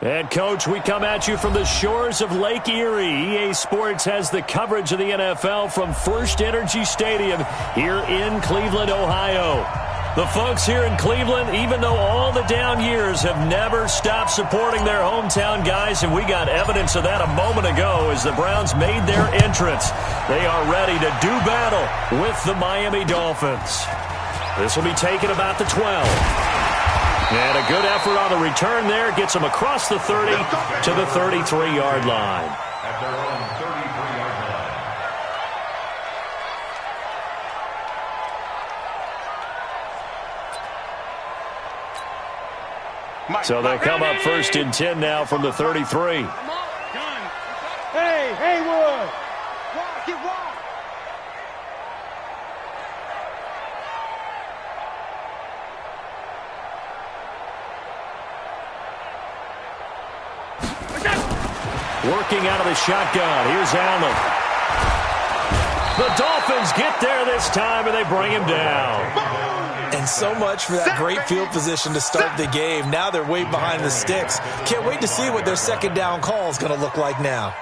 And, Coach, we come at you from the shores of Lake Erie. EA Sports has the coverage of the NFL from First Energy Stadium here in Cleveland, Ohio. The folks here in Cleveland, even though all the down years, have never stopped supporting their hometown guys, and we got evidence of that a moment ago as the Browns made their entrance. They are ready to do battle with the Miami Dolphins. This will be taken about the 12. And a good effort on the return there. Gets them across the 30 to the 33-yard line. At their own 33-yard line. So they'll come up first and 10 now from the 33. Hey, Haywood! Walk, get walk! Working out of the shotgun. Here's Allen. The Dolphins get there this time, and they bring him down. And so much for that great field position to start the game. Now they're way behind the sticks. Can't wait to see what their second down call is going to look like now.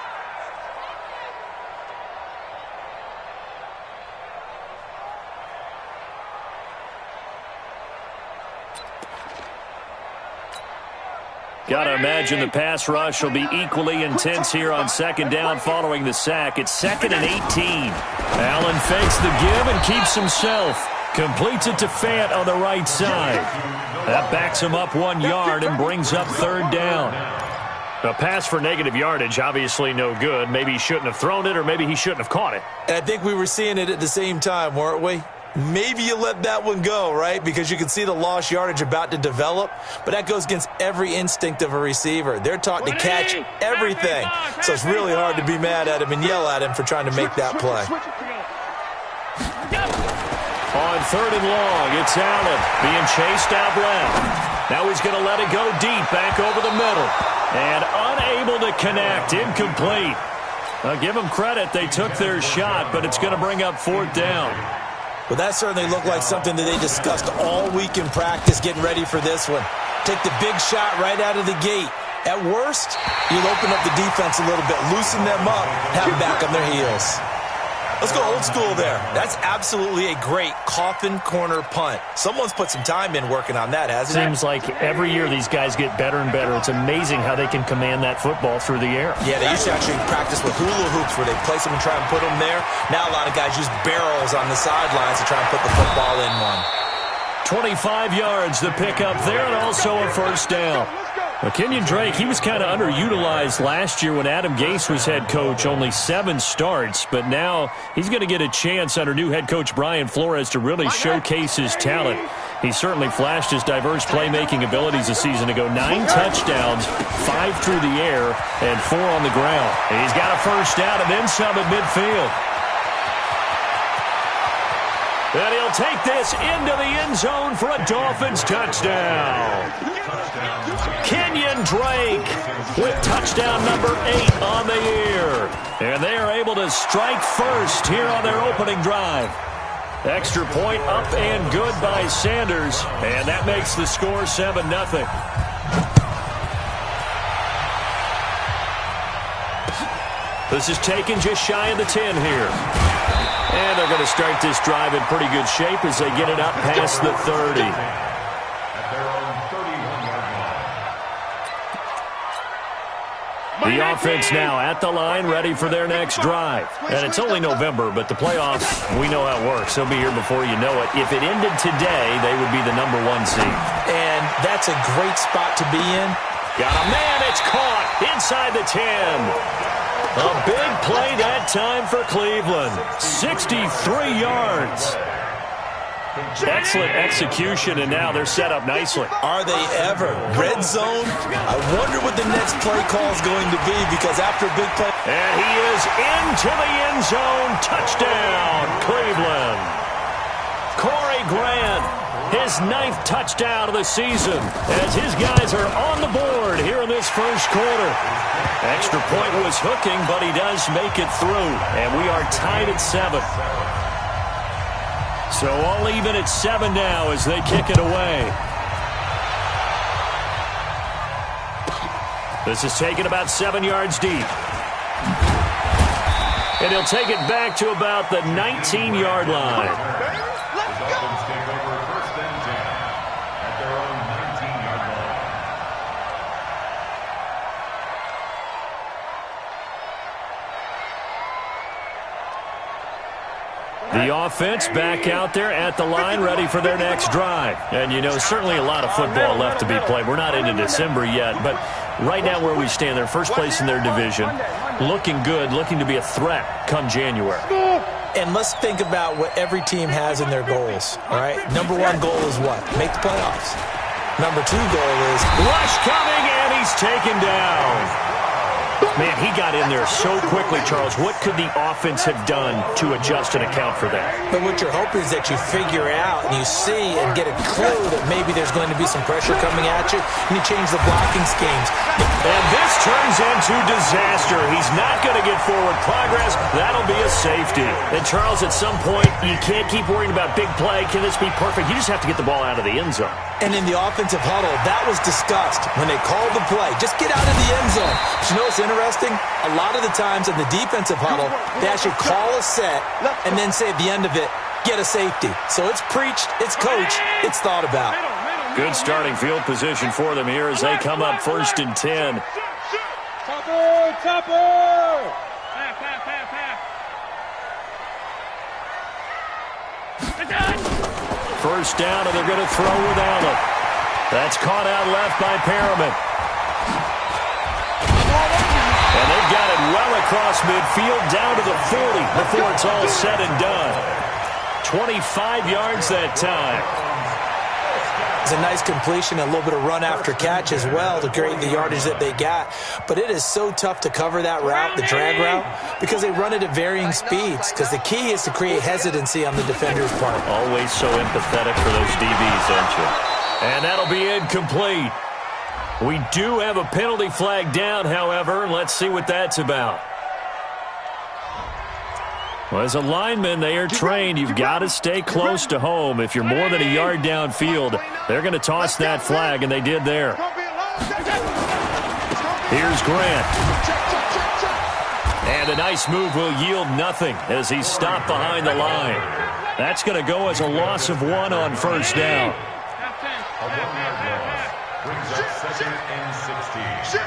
Got to imagine the pass rush will be equally intense here on second down following the sack. It's 2nd and 18. Allen fakes the give and keeps himself. Completes it to Fant on the right side. That backs him up 1 yard and brings up third down. A pass for negative yardage, obviously no good. Maybe he shouldn't have thrown it, or maybe he shouldn't have caught it. And I think we were seeing it at the same time, weren't we? Maybe you let that one go, right? Because you can see the lost yardage about to develop. But that goes against every instinct of a receiver. They're taught to catch everything. So it's really hard to be mad at him and yell at him for trying to make that play. On 3rd and long, it's Allen being chased out left. Now he's going to let it go deep, back over the middle. And unable to connect, incomplete. I'll give them credit. They took their shot, but it's going to bring up 4th down. Well, that certainly looked like something that they discussed all week in practice, getting ready for this one. Take the big shot right out of the gate. At worst, you'll open up the defense a little bit, loosen them up, have them back on their heels. Let's go old school there. That's absolutely a great coffin corner punt. Someone's put some time in working on that, hasn't it? Seems like every year these guys get better and better. It's amazing how they can command that football through the air. Yeah, they used to actually practice with hula hoops where they place them and try and put them there. Now a lot of guys use barrels on the sidelines to try and put the football in one. 25 yards to pick up there, and also a first down. Well, Kenyon Drake, he was kind of underutilized last year when Adam Gase was head coach, only 7 starts, but now he's going to get a chance under new head coach Brian Flores to really showcase his talent. He certainly flashed his diverse playmaking abilities a season ago. 9 touchdowns, 5 through the air, and 4 on the ground. And he's got a first down and then some at midfield. And he'll take this into the end zone for a Dolphins touchdown. Kenyon Drake with touchdown number 8 on the year. And they are able to strike first here on their opening drive. Extra point up and good by Sanders. And that makes the score 7-0. This is taken just shy of the 10 here. And they're going to start this drive in pretty good shape as they get it up past the 30. The offense now at the line, ready for their next drive. And it's only November, but the playoffs, we know how it works. They'll be here before you know it. If it ended today, they would be the number 1 seed. And that's a great spot to be in. Got a man, it's caught inside the 10. A big play that time for Cleveland. 63 yards. Excellent execution, and now they're set up nicely. Are they ever? Red zone? I wonder what the next play call is going to be, because after a big play... And he is into the end zone. Touchdown, Cleveland. Corey Grant, his 9th touchdown of the season, as his guys are on the board here in this first quarter. Extra point was hooking, but he does make it through, and we are tied at 7. So all even at 7 now as they kick it away. This is taken about 7 yards deep. And he'll take it back to about the 19-yard line. Let's go. Dolphins take over 1st and 10 at their own 19-yard line. The offense back out there at the line, ready for their next drive. And, you know, certainly a lot of football left to be played. We're not into December yet, but right now where we stand, they're first place in their division, looking good, looking to be a threat come January. And let's think about what every team has in their goals, all right? Number one goal is what? Make the playoffs. Number two goal is... Rush coming, and he's taken down. Man, he got in there so quickly, Charles. What could the offense have done to adjust and account for that? But what you're hoping is that you figure out and you see and get a clue that maybe there's going to be some pressure coming at you, and you change the blocking schemes. And this turns into disaster. He's not going to get forward progress. That'll be a safety. And, Charles, at some point, you can't keep worrying about big play. Can this be perfect? You just have to get the ball out of the end zone. And in the offensive huddle, that was discussed when they called the play. Just get out of the end zone. But you know what's interesting? A lot of the times in the defensive huddle, they actually call a set and then say at the end of it, get a safety. So it's preached, it's coached, it's thought about. Good starting field position for them here as they come up 1st and 10. Topper! First down, and they're going to throw with Allen. That's caught out left by Perriman. And they've got it well across midfield, down to the 40 before it's all said and done. 25 yards that time. It's a nice completion, a little bit of run after catch as well to create the yardage that they got. But it is so tough to cover that route, the drag route, because they run it at varying speeds. Because the key is to create hesitancy on the defender's part. Always so empathetic for those DBs, aren't you? And that'll be incomplete. We do have a penalty flag down, however. Let's see what that's about. Well, as a lineman, they are trained. You've got to stay close to home. If you're more than a yard downfield, they're going to toss that flag, and they did there. Here's Grant. And a nice move will yield nothing as he's stopped behind the line. That's going to go as a loss of 1 on first down. A 1-yard loss brings up 2nd and 16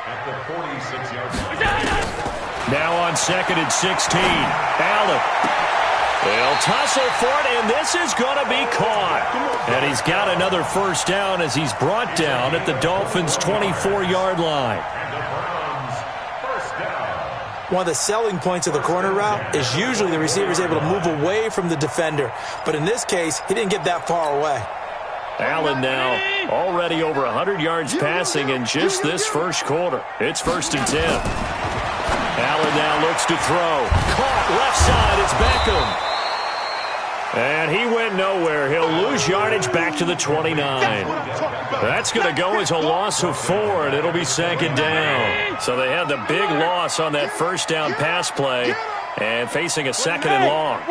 at the 46-yard line. Now on 2nd and 16, Allen. They'll tussle for it, and this is going to be caught. And he's got another first down as he's brought down at the Dolphins' 24-yard line. And the Browns, first down. One of the selling points of the corner route is usually the receiver is able to move away from the defender. But in this case, he didn't get that far away. Allen now already over 100 yards passing in just this first quarter. It's 1st and 10. Allen now looks to throw. Caught left side. It's Beckham. And he went nowhere. He'll lose yardage back to the 29. That's going to go as a loss of 4, and it'll be 2nd down. So they had the big loss on that first down pass play and facing a 2nd and long.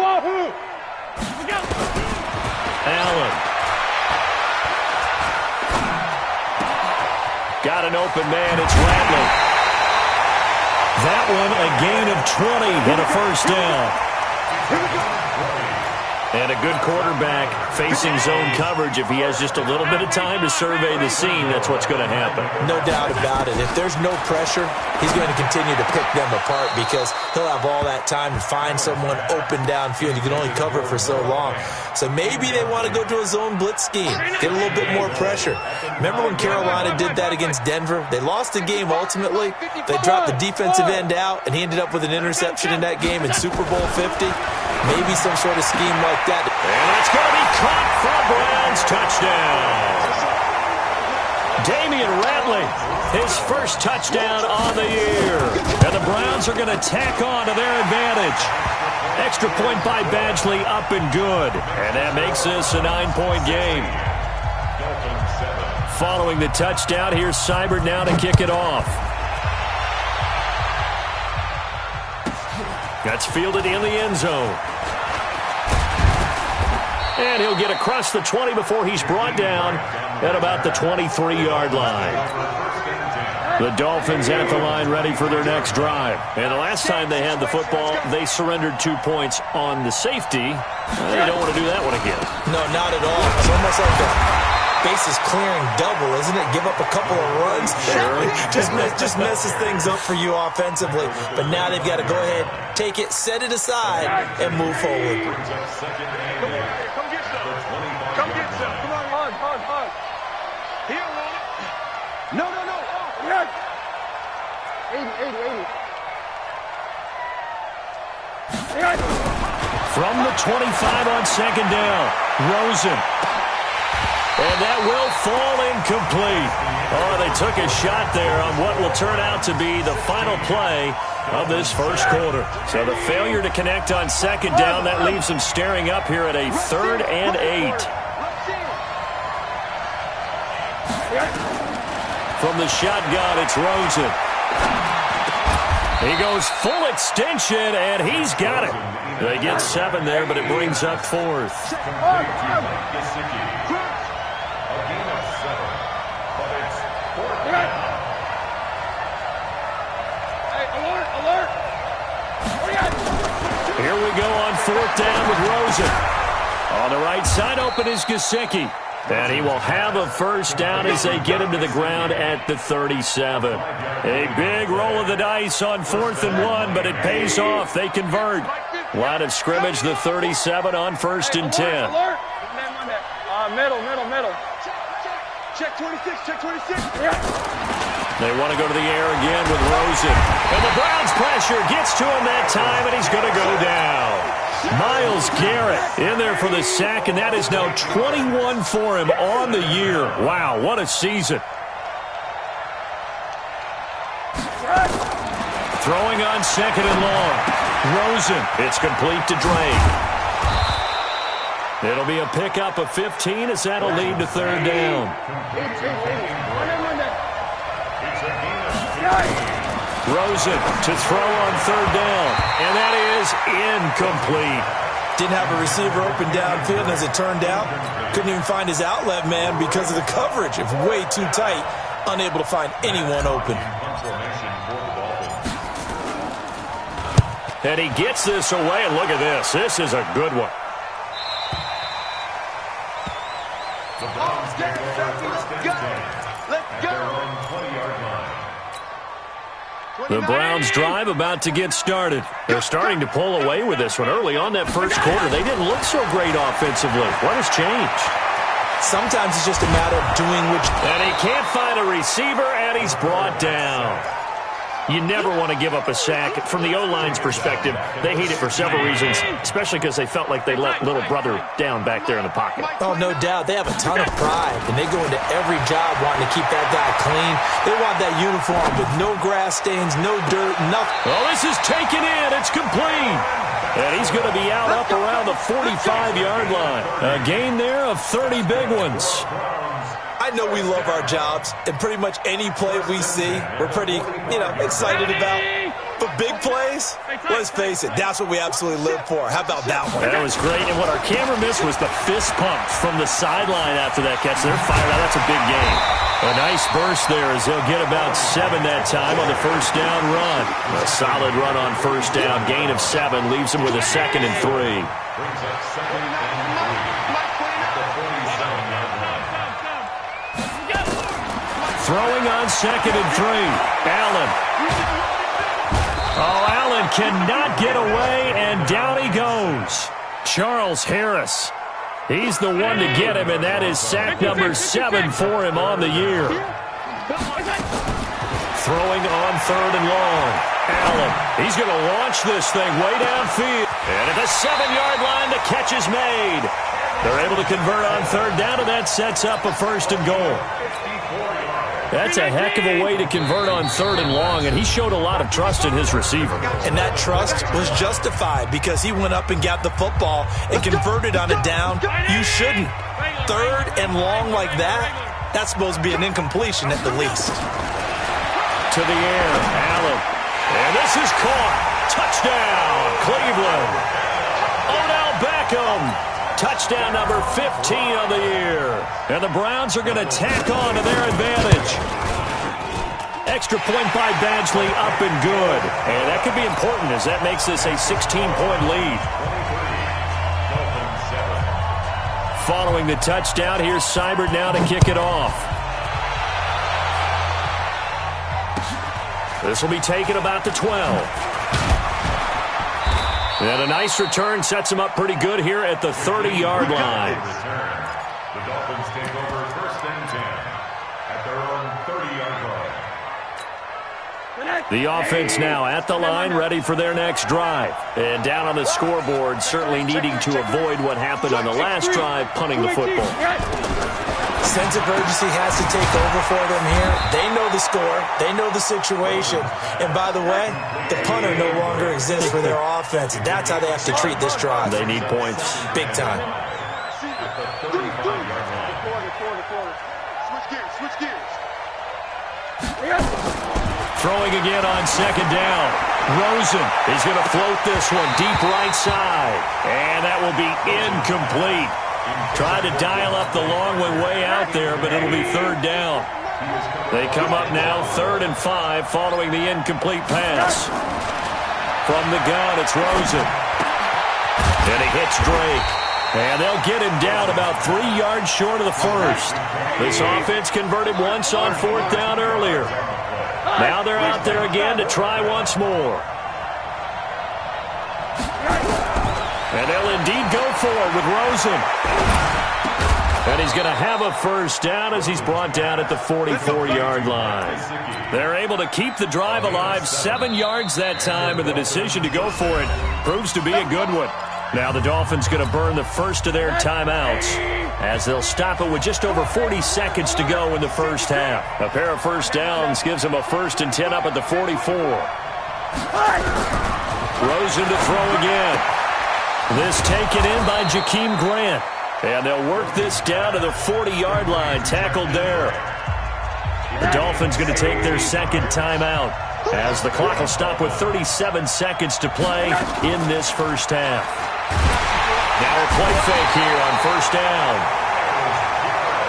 Allen. Got an open man. It's Rattler. That one a gain of 20 and a first down. And a good quarterback facing zone coverage. If he has just a little bit of time to survey the scene, that's what's going to happen. No doubt about it. If there's no pressure, he's going to continue to pick them apart because he'll have all that time to find someone open downfield. You can only cover for so long. So maybe they want to go to a zone blitz scheme, get a little bit more pressure. Remember when Carolina did that against Denver? They lost the game ultimately. They dropped the defensive end out, and he ended up with an interception in that game in Super Bowl 50. Maybe some sort of scheme like that. And that's going to be caught for a Browns touchdown. Damian Ratley, his first touchdown on the year. And the Browns are going to tack on to their advantage. Extra point by Badgley, up and good. And that makes this a 9-point game. Following the touchdown, here's Seibert now to kick it off. That's fielded in the end zone. And he'll get across the 20 before he's brought down at about the 23-yard line. The Dolphins at the line ready for their next drive. And the last time they had the football, they surrendered 2 points on the safety. They don't want to do that one again. No, not at all. It's almost like a bases clearing double, isn't it? Give up a couple of runs. Sure. just messes things up for you offensively. But now they've got to go ahead, take it, set it aside, and move forward. Come get some. Come get some. Come on, hard. He don't want it. No. Yes. 80. From the 25 on second down, Rosen. And that will fall incomplete. Oh, they took a shot there on what will turn out to be the final play of this first quarter. So the failure to connect on second down, that leaves them staring up here at a 3rd and 8. From the shotgun, it's Rosen. He goes full extension, and he's got it. They get 7 there, but it brings up 4th. Here we go on 4th down with Rosen. On the right side, open is Gesicki. And he will have a first down as they get him to the ground at the 37. A big roll of the dice on 4th and 1, but it pays off. They convert. Line of scrimmage, the 37 on 1st and 10. Middle. Check 26. They want to go to the air again with Rosen. And the Browns pressure gets to him that time, and he's going to go down. Myles Garrett in there for the sack, and that is now 21 for him on the year. Wow, what a season. Throwing on second and long. Rosen, it's complete to Drake. It'll be a pickup of 15 as that'll lead to 3rd down. Rosen to throw on 3rd down, and that is incomplete. Didn't have a receiver open downfield, and as it turned out, couldn't even find his outlet man because of the coverage. It's way too tight, unable to find anyone open. And he gets this away, and look at this. This is a good one. The Browns drive about to get started. They're starting to pull away with this one. Early on that first quarter, they didn't look so great offensively. What has changed? Sometimes it's just a matter of doing what you... And he can't find a receiver, and he's brought down. You never want to give up a sack. From the O-line's perspective, they hate it for several reasons, especially because they felt like they let little brother down back there in the pocket. Oh, no doubt. They have a ton of pride, and they go into every job wanting to keep that guy clean. They want that uniform with no grass stains, no dirt, nothing. Oh, this is taken in. It's complete. And he's going to be out up around the 45-yard line. A gain there of 30 big ones. I know we love our jobs, and pretty much any play we see, we're pretty, excited about. But big plays, let's face it, that's what we absolutely live for. How about that one? That was great, and what our camera missed was the fist pump from the sideline after that catch. They're fired out. That's a big game. A nice burst there as they'll get about 7 that time on the first down run. A solid run on first down. Gain of 7 leaves them with a 2nd and 3. Brings up 2nd and 3 at the 47-yard line. Throwing on 2nd and 3. Allen. Oh, Allen cannot get away, and down he goes. Charles Harris. He's the one to get him, and that is sack number 7 for him on the year. Throwing on 3rd and long. Allen. He's going to launch this thing way downfield. And at the 7-yard line, the catch is made. They're able to convert on 3rd down, and that sets up a 1st and goal. That's a heck of a way to convert on 3rd and long, and he showed a lot of trust in his receiver. And that trust was justified because he went up and got the football and converted on a down. You shouldn't. 3rd and long like that, that's supposed to be an incompletion at the least. To the air, Allen. And this is caught. Touchdown, Cleveland. Odell Beckham. Touchdown number 15 on the year. And the Browns are going to tack on to their advantage. Extra point by Badgley, up and good. And that could be important as that makes this a 16-point lead. Following the touchdown, here's Seibert now to kick it off. This will be taken about the 12. And a nice return sets him up pretty good here at the 30-yard line. The Dolphins take over first and 10 at their own 30-yard line. The offense now at the line, ready for their next drive. And down on the scoreboard, certainly needing to avoid what happened on the last drive, punting the football. Sense of urgency has to take over for them here. They know the score. They know the situation. And by the way, the punter no longer exists for their offense. That's how they have to treat this drive. They need points. Big time. Switch gears. Throwing again on second down. Rosen is going to float this one deep right side. And that will be incomplete. Tried to dial up the long one way out there, but it'll be third down. They come up now 3rd and 5 following the incomplete pass. From the gun, it's Rosen. And he hits Drake. And they'll get him down about 3 yards short of the first. This offense converted once on 4th down earlier. Now they're out there again to try once more. And they'll indeed go for it with Rosen. And he's going to have a first down as he's brought down at the 44-yard line. They're able to keep the drive alive 7 yards that time, and the decision to go for it proves to be a good one. Now the Dolphins going to burn the first of their timeouts as they'll stop it with just over 40 seconds to go in the first half. A pair of first downs gives them a 1st and 10 up at the 44. Rosen to throw again. This taken in by Jakeem Grant. And they'll work this down to the 40-yard line, tackled there. The Dolphins going to take their second timeout as the clock will stop with 37 seconds to play in this first half. Now a play fake here on first down.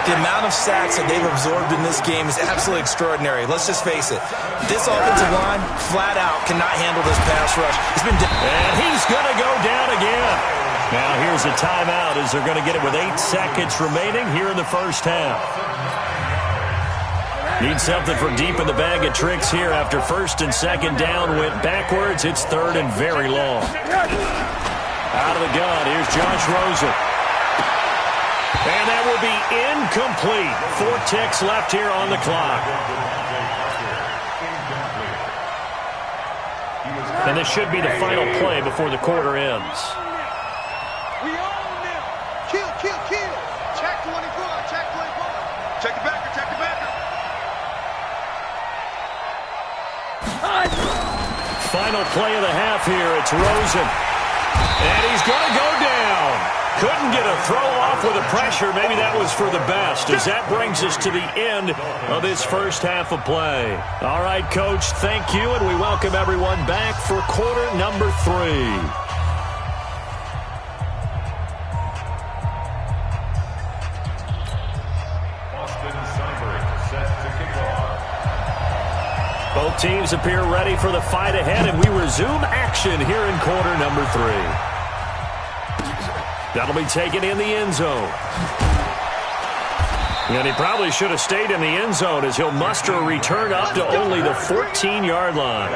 The amount of sacks that they've absorbed in this game is absolutely extraordinary. Let's just face it. This offensive line, flat out, cannot handle this pass rush. And he's going to go down again. Now here's a timeout as they're going to get it with 8 seconds remaining here in the first half. Need something for deep in the bag of tricks here after 1st and 2nd down went backwards. It's 3rd and very long. Out of the gun, here's Josh Rosen. And that will be incomplete. 4 ticks left here on the clock. And this should be the final play before the quarter ends. We own them. Kill. Check 24. Check the backer. Final play of the half here. It's Rosen. And he's going to go down. Couldn't get a throw off with the pressure. Maybe that was for the best, as that brings us to the end of this first half of play. All right, Coach, thank you, and we welcome everyone back for quarter number 3. Both teams appear ready for the fight ahead, and we resume action here in quarter number 3. That'll be taken in the end zone. And he probably should have stayed in the end zone as he'll muster a return up to only the 14-yard line.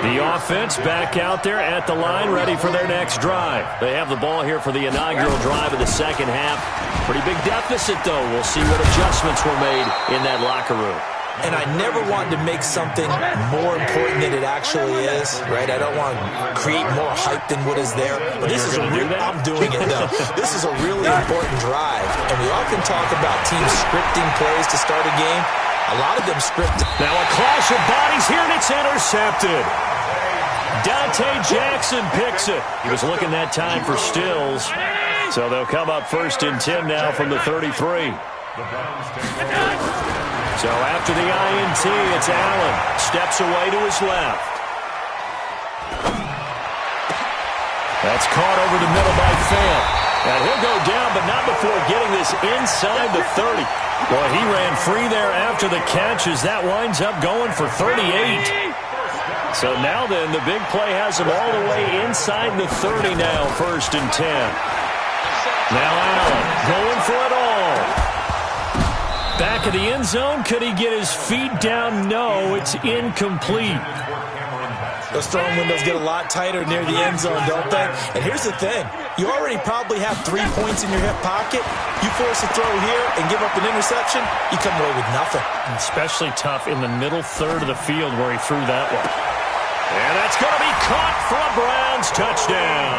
The offense back out there at the line, ready for their next drive. They have the ball here for the inaugural drive of the second half. Pretty big deficit, though. We'll see what adjustments were made in that locker room. And I never want to make something more important than it actually is, right? I don't want to create more hype than what is there. But this is I'm doing it, though. This is a really important drive. And we often talk about teams scripting plays to start a game. A lot of them script. Now a clash of bodies here, and it's intercepted. Dante Jackson picks it. He was looking that time for Stills. So they'll come up 1st and 10 now from the 33. So after the INT, it's Allen. Steps away to his left. That's caught over the middle by Fant. And he'll go down, but not before getting this inside the 30. Boy, he ran free there after the catch as that winds up going for 38. So now then, the big play has him all the way inside the 30 now, 1st and 10. Now Allen going for it all. Back of the end zone. Could he get his feet down? No, it's incomplete. Those throwing windows get a lot tighter near the end zone, don't they? And here's the thing. You already probably have 3 points in your hip pocket. You force a throw here and give up an interception, you come away with nothing. Especially tough in the middle third of the field where he threw that one. And that's going to be caught for a Browns touchdown.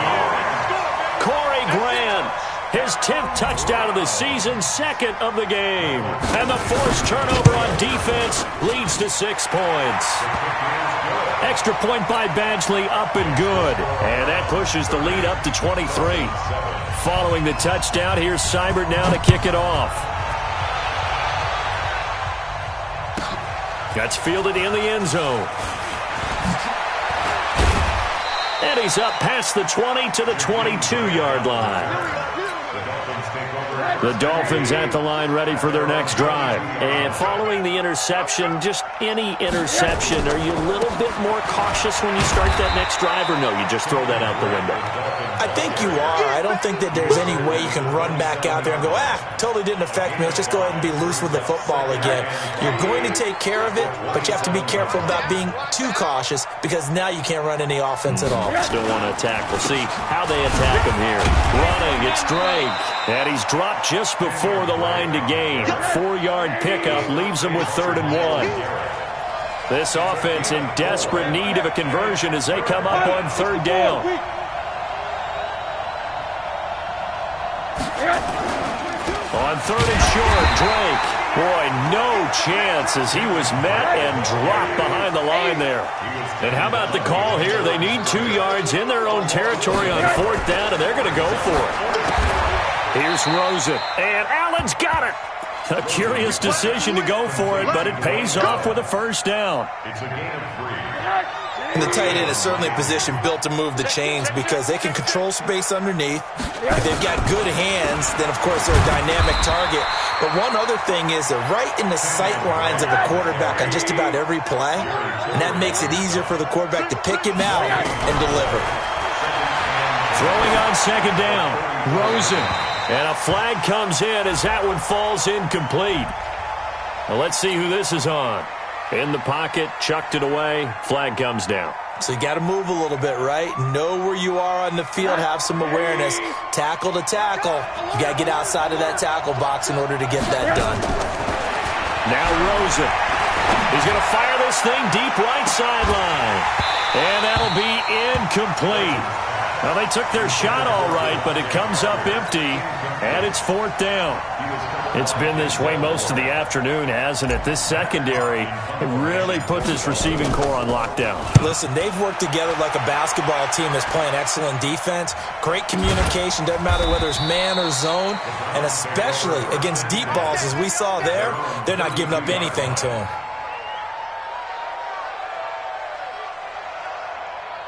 Corey Grant, his 10th touchdown of the season, 2nd of the game. And the forced turnover on defense leads to 6 points. Extra point by Badgley, up and good. And that pushes the lead up to 23. Following the touchdown, here's Seibert now to kick it off. That's fielded in the end zone. And he's up past the 20 to the 22-yard line. The Dolphins at the line ready for their next drive. And following the interception, just any interception, are you a little bit more cautious when you start that next drive, or no, you just throw that out the window? I think you are. I don't think that there's any way you can run back out there and go, totally didn't affect me. Let's just go ahead and be loose with the football again. You're going to take care of it, but you have to be careful about being too cautious because now you can't run any offense at all. Still want to attack. We'll see how they attack him here. Running, it's Drake. And he's dropped just before the line to gain. 4-yard pickup leaves him with 3rd and 1. This offense in desperate need of a conversion as they come up on 3rd down. On 3rd and short, Drake. Boy, no chance as he was met and dropped behind the line there. And how about the call here? They need 2 yards in their own territory on 4th down, and they're going to go for it. Here's Rosen, and Allen's got it. A curious decision to go for it, but it pays off with a 1st down. It's a gain of 3. And the tight end is certainly a position built to move the chains because they can control space underneath. If they've got good hands, then, of course, they're a dynamic target. But one other thing is they're right in the sight lines of a quarterback on just about every play, and that makes it easier for the quarterback to pick him out and deliver. Throwing on 2nd down, Rosen. And a flag comes in as that one falls incomplete. Well, let's see who this is on. In the pocket, chucked it away, flag comes down. So you got to move a little bit, right? Know where you are on the field, have some awareness. Tackle to tackle. You got to get outside of that tackle box in order to get that done. Now Rosen. He's going to fire this thing deep right sideline. And that'll be incomplete. Well, they took their shot all right, but it comes up empty, and it's 4th down. It's been this way most of the afternoon, hasn't it? This secondary really put this receiving core on lockdown. Listen, they've worked together like a basketball team that's playing excellent defense. Great communication, doesn't matter whether it's man or zone, and especially against deep balls, as we saw there, they're not giving up anything to them.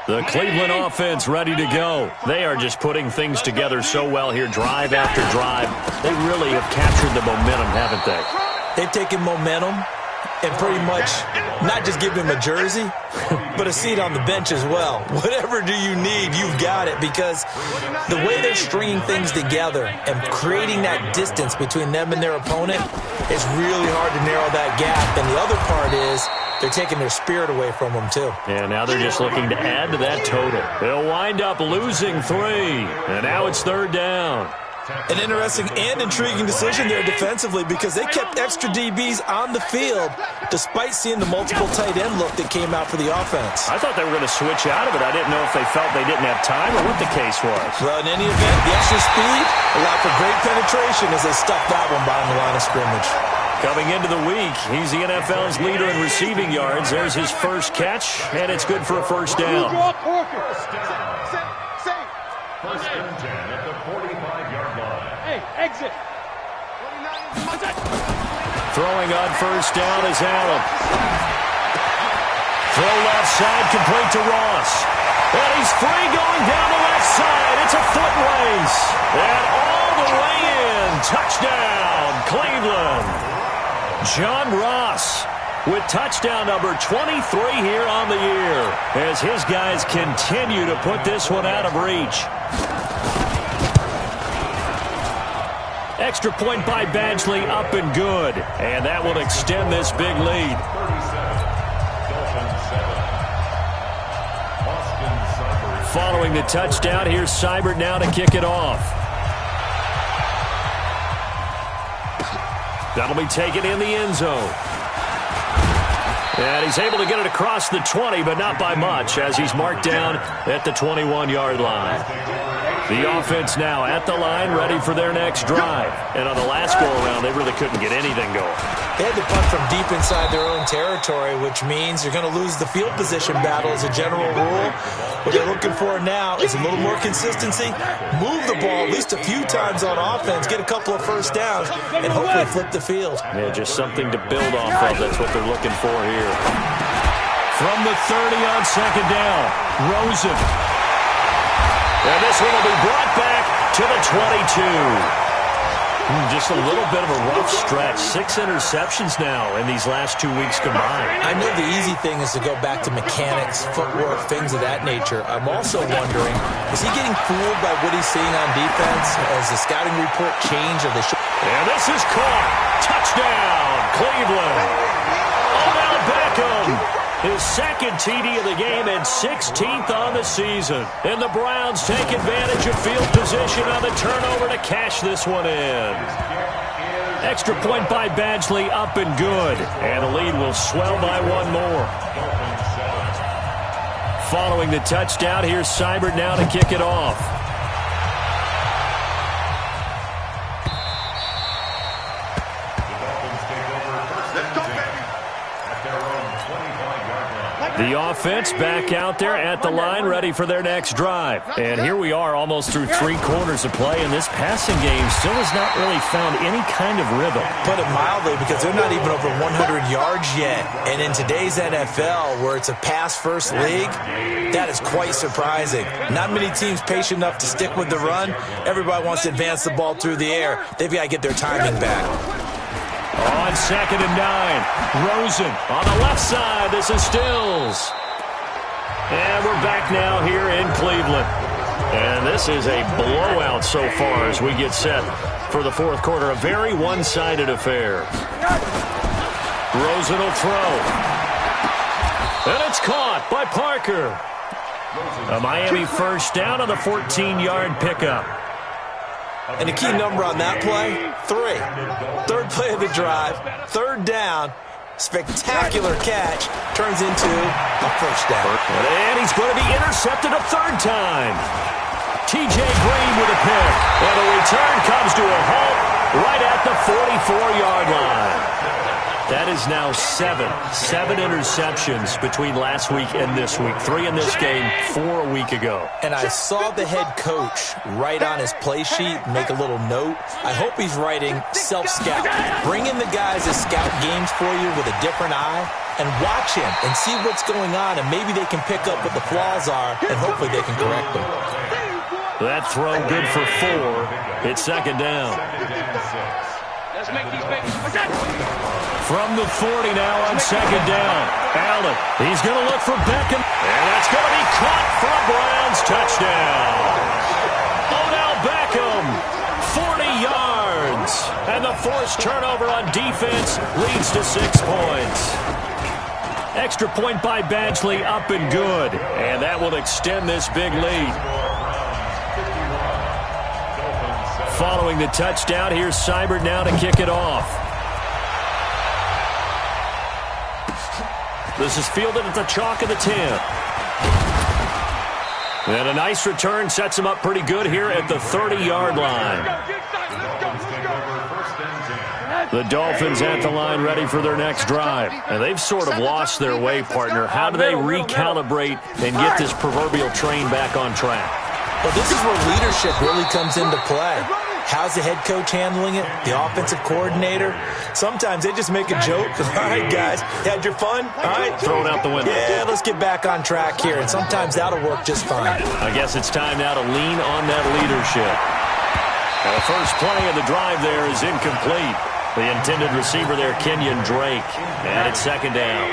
The Cleveland offense ready to go. They are just putting things together so well here, drive after drive. They really have captured the momentum, haven't they? They've taken momentum and pretty much not just give him a jersey, but a seat on the bench as well. Whatever do you need, you've got it, because the way they're stringing things together and creating that distance between them and their opponent, it's really hard to narrow that gap. And the other part is they're taking their spirit away from them, too. And now they're just looking to add to that total. They'll wind up losing 3, and now it's 3rd down. An interesting and intriguing decision there defensively because they kept extra DBs on the field despite seeing the multiple tight end look that came out for the offense. I thought they were going to switch out of it. I didn't know if they felt they didn't have time or what the case was. Well, in any event, the extra speed allowed for great penetration as they stuffed that one behind the line of scrimmage. Coming into the week, he's the NFL's leader in receiving yards. There's his first catch, and it's good for a 1st down. First and 10 at the 45-yard line. Hey, exit. Throwing on 1st down is Allen. Throw left side, complete to Ross. And he's free going down the left side. It's a foot race. And touchdown, Cleveland. John Ross with touchdown number 23 here on the year as his guys continue to put this one out of reach. Extra point by Badgley, up and good. And that will extend this big lead. Following the touchdown, here's Seibert now to kick it off. That'll be taken in the end zone. And he's able to get it across the 20, but not by much, as he's marked down at the 21-yard line. The offense now at the line, ready for their next drive. And on the last go-around, they really couldn't get anything going. They had to punt from deep inside their own territory, which means you're going to lose the field position battle as a general rule. What they're looking for now is a little more consistency, move the ball at least a few times on offense, get a couple of first downs, and hopefully flip the field. Yeah, just something to build off of. That's what they're looking for here. From the 30 on second down, Rosen. And this one will be brought back to the 22. Just a little bit of a rough stretch. 6 interceptions now in these last 2 weeks combined. I know the easy thing is to go back to mechanics, footwork, things of that nature. I'm also wondering, is he getting fooled by what he's seeing on defense? Has the scouting report changed? And this is caught. Touchdown, Cleveland. Odell Beckham. His second TD of the game and 16th on the season. And the Browns take advantage of field position on the turnover to cash this one in. Extra point by Badgley, up and good. And the lead will swell by one more. Following the touchdown, here's Seibert now to kick it off. The offense back out there at the line, ready for their next drive. And here we are almost through 3 quarters of play, and this passing game still has not really found any kind of rhythm. Put it mildly, because they're not even over 100 yards yet. And in today's NFL, where it's a pass-first league, that is quite surprising. Not many teams patient enough to stick with the run. Everybody wants to advance the ball through the air. They've got to get their timing back. On second and 9, Rosen on the left side. This is Stills. And we're back now here in Cleveland. And this is a blowout so far as we get set for the fourth quarter. A very one-sided affair. Rosen will throw. And it's caught by Parker. A Miami first down on the 14-yard pickup. And the key number on that play, 3. Third play of the drive, third down, spectacular catch, turns into a first down. And he's going to be intercepted a third time. T.J. Green with a pick. And the return comes to a halt right at the 44-yard line. That is now 7 interceptions between last week and this week. 3 in this game, 4 a week ago. And I saw the head coach write on his play sheet, make a little note. I hope he's writing self-scout. Bring in the guys that scout games for you with a different eye and watch him and see what's going on, and maybe they can pick up what the flaws are, and hopefully they can correct them. That throw good for 4. It's second down. Let's make these babies. From the 40 now on second down. Allen, he's going to look for Beckham. And that's going to be caught for a Browns touchdown. Odell Beckham, 40 yards. And the forced turnover on defense leads to 6 points. Extra point by Badgley, up and good. And that will extend this big lead. Following the touchdown, here's Seibert now to kick it off. This is fielded at the chalk of the 10. And a nice return sets him up pretty good here at the 30-yard line. The Dolphins at the line ready for their next drive. And they've sort of lost their way, partner. How do they recalibrate and get this proverbial train back on track? Well, this is where leadership really comes into play. How's the head coach handling it? The offensive coordinator? Sometimes they just make a joke. All right, guys, had your fun? All right. Throw it out the window. Yeah, let's get back on track here. And sometimes that'll work just fine. I guess it's time now to lean on that leadership. And the first play of the drive there is incomplete. The intended receiver there, Kenyon Drake. And it's second down.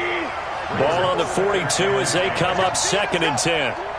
Ball on the 42 as they come up 2nd and 10.